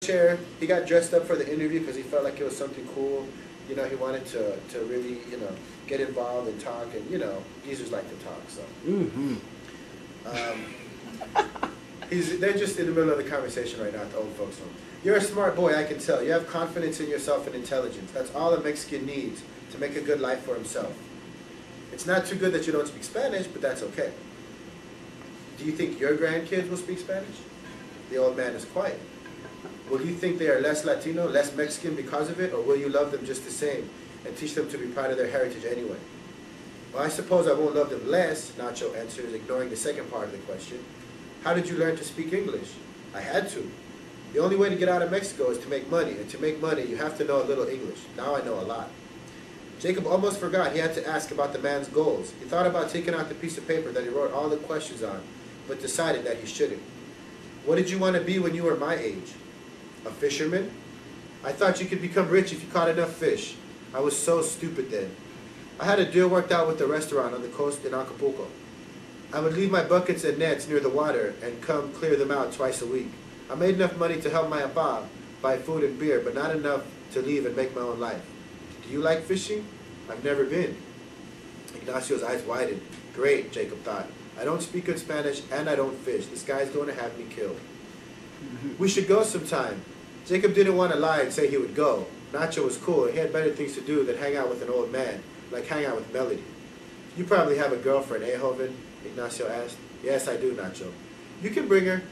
chair. He got dressed up for the interview because he felt like it was something cool. You know, he wanted to really, you know, get involved and talk. And, you know, geezers like to talk, so. They're just in the middle of the conversation right now at the old folks' home. You're a smart boy, I can tell. You have confidence in yourself and intelligence. That's all a Mexican needs to make a good life for himself. It's not too good that you don't speak Spanish, but that's okay. Do you think your grandkids will speak Spanish? The old man is quiet. Will you think they are less Latino, less Mexican because of it, or will you love them just the same and teach them to be proud of their heritage anyway? Well, I suppose I won't love them less, Nacho answers, ignoring the second part of the question. How did you learn to speak English? I had to. The only way to get out of Mexico is to make money, and to make money you have to know a little English. Now I know a lot. Jacob almost forgot he had to ask about the man's goals. He thought about taking out the piece of paper that he wrote all the questions on, but decided that he shouldn't. What did you want to be when you were my age? A fisherman? I thought you could become rich if you caught enough fish. I was so stupid then. I had a deal worked out with the restaurant on the coast in Acapulco. I would leave my buckets and nets near the water and come clear them out twice a week. I made enough money to help my apa buy food and beer, but not enough to leave and make my own life. Do you like fishing? I've never been. Ignacio's eyes widened. Great, Jacob thought. I don't speak good Spanish and I don't fish. This guy's going to have me killed. We should go sometime. Jacob didn't want to lie and say he would go. Nacho was cool. He had better things to do than hang out with an old man, like hang out with Melody. You probably have a girlfriend, eh, Joven? Ignacio asked. Yes, I do, Nacho. You can bring her.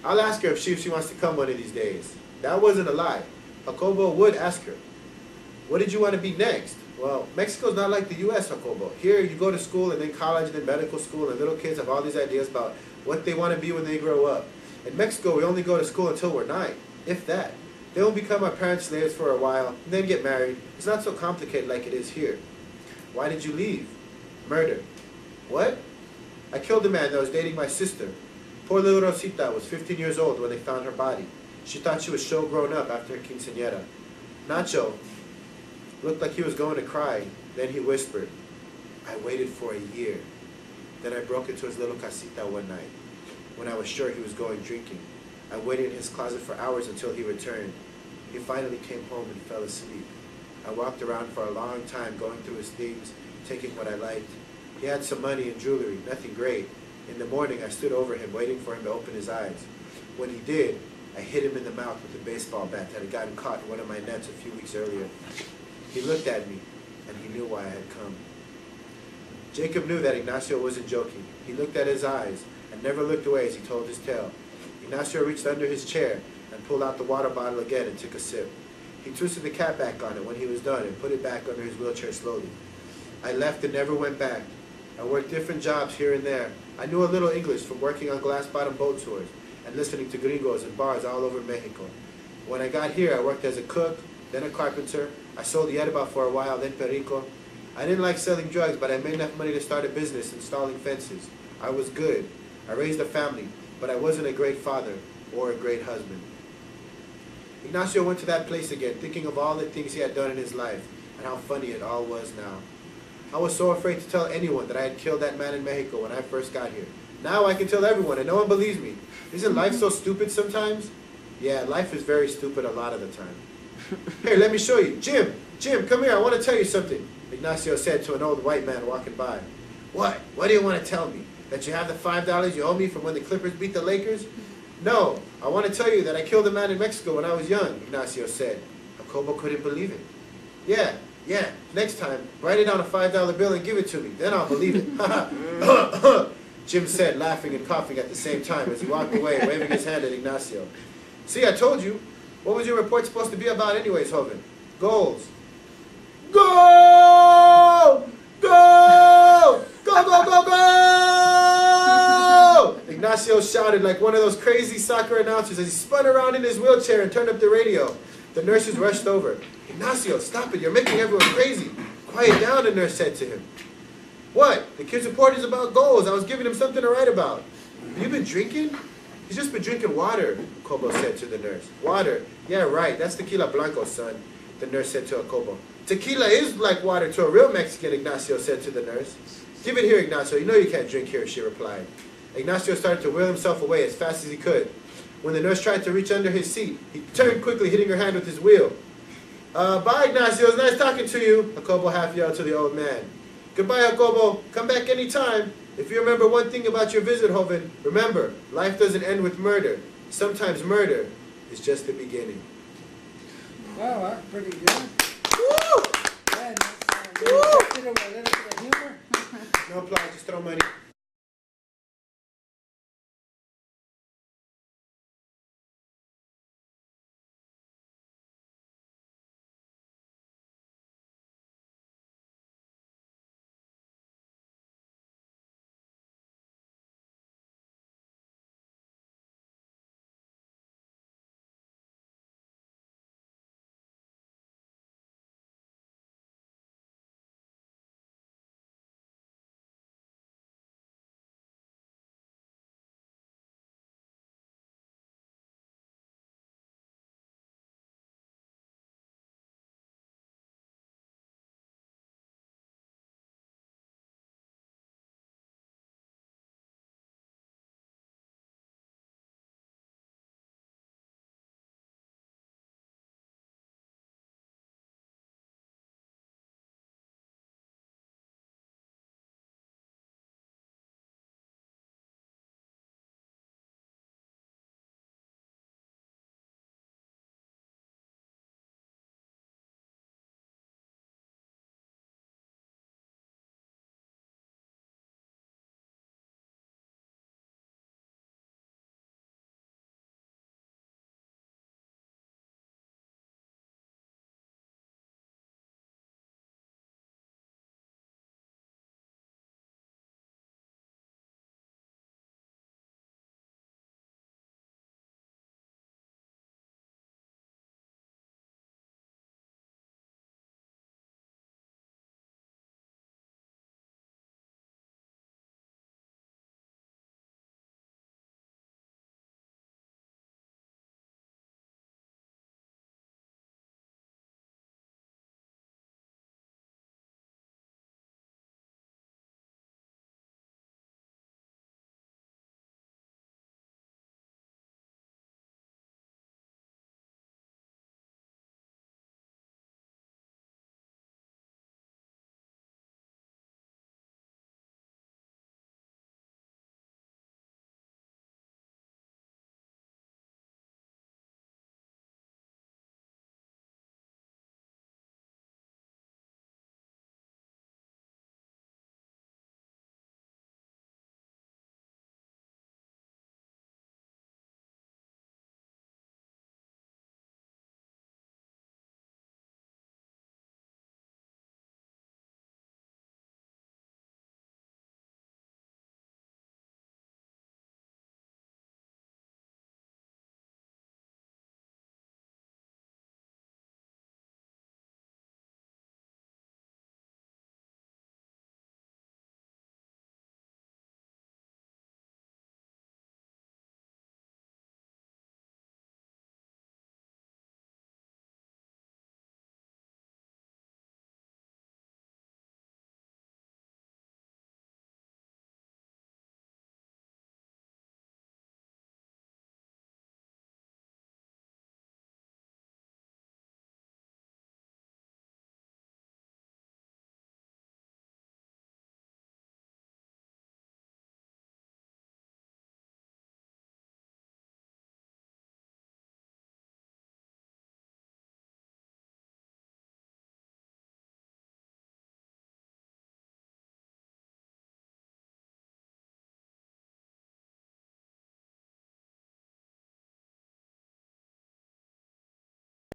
I'll ask her if she wants to come one of these days. That wasn't a lie. Jacobo would ask her. What did you want to be next? Well, Mexico's not like the U.S., Jacobo. Here, you go to school and then college and then medical school, and little kids have all these ideas about what they want to be when they grow up. In Mexico, we only go to school until we're 9, if that. They will become our parents' slaves for a while, and then get married. It's not so complicated like it is here. Why did you leave? Murder. What? I killed a man that was dating my sister. Poor little Rosita was 15 years old when they found her body. She thought she was so grown up after her quinceañera. Nacho looked like he was going to cry. Then he whispered, I waited for a year. Then I broke into his little casita one night when I was sure he was going drinking. I waited in his closet for hours until he returned. He finally came home and fell asleep. I walked around for a long time going through his things, taking what I liked. He had some money and jewelry, nothing great. In the morning, I stood over him, waiting for him to open his eyes. When he did, I hit him in the mouth with a baseball bat that had gotten caught in one of my nets a few weeks earlier. He looked at me, and he knew why I had come. Jacob knew that Ignacio wasn't joking. He looked at his eyes and never looked away as he told his tale. Ignacio reached under his chair and pulled out the water bottle again and took a sip. He twisted the cap back on it when he was done and put it back under his wheelchair slowly. I left and never went back. I worked different jobs here and there. I knew a little English from working on glass-bottom boat tours and listening to gringos in bars all over Mexico. When I got here, I worked as a cook, then a carpenter. I sold yerba for a while, then perico. I didn't like selling drugs, but I made enough money to start a business installing fences. I was good. I raised a family, but I wasn't a great father or a great husband. Ignacio went to that place again, thinking of all the things he had done in his life and how funny it all was now. I was so afraid to tell anyone that I had killed that man in Mexico when I first got here. Now I can tell everyone and no one believes me. Isn't life so stupid sometimes? Yeah, life is very stupid a lot of the time. Here, let me show you. Jim, come here, I want to tell you something, Ignacio said to an old white man walking by. What? What do you want to tell me? That you have the $5 you owe me from when the Clippers beat the Lakers? No, I want to tell you that I killed a man in Mexico when I was young, Ignacio said. Jacobo couldn't believe it. Yeah, next time, write it on a $5 bill and give it to me. Then I'll believe it. Jim said, laughing and coughing at the same time as he walked away, waving his hand at Ignacio. See, I told you. What was your report supposed to be about anyways, Joven? Goals. Go! Go! Go, go, go, go! Ignacio shouted like one of those crazy soccer announcers as he spun around in his wheelchair and turned up the radio. The nurses rushed over. Ignacio, stop it. You're making everyone crazy. Quiet down, the nurse said to him. What? The kid's report is about goals. I was giving him something to write about. Have you been drinking? He's just been drinking water, Jacobo said to the nurse. Water? Yeah, right. That's tequila blanco, son, the nurse said to Jacobo. Tequila is like water to a real Mexican, Ignacio said to the nurse. Give it here, Ignacio. You know you can't drink here, she replied. Ignacio started to wheel himself away as fast as he could. When the nurse tried to reach under his seat, he turned quickly, hitting her hand with his wheel. Bye, Ignacio. It's nice talking to you, Jacobo half-yelled to the old man. Goodbye, Jacobo. Come back any time. If you remember one thing about your visit, Joven, remember, life doesn't end with murder. Sometimes murder is just the beginning. Wow, that's pretty good. Woo! Yeah, that's, a little bit of humor. No applause, just throw money.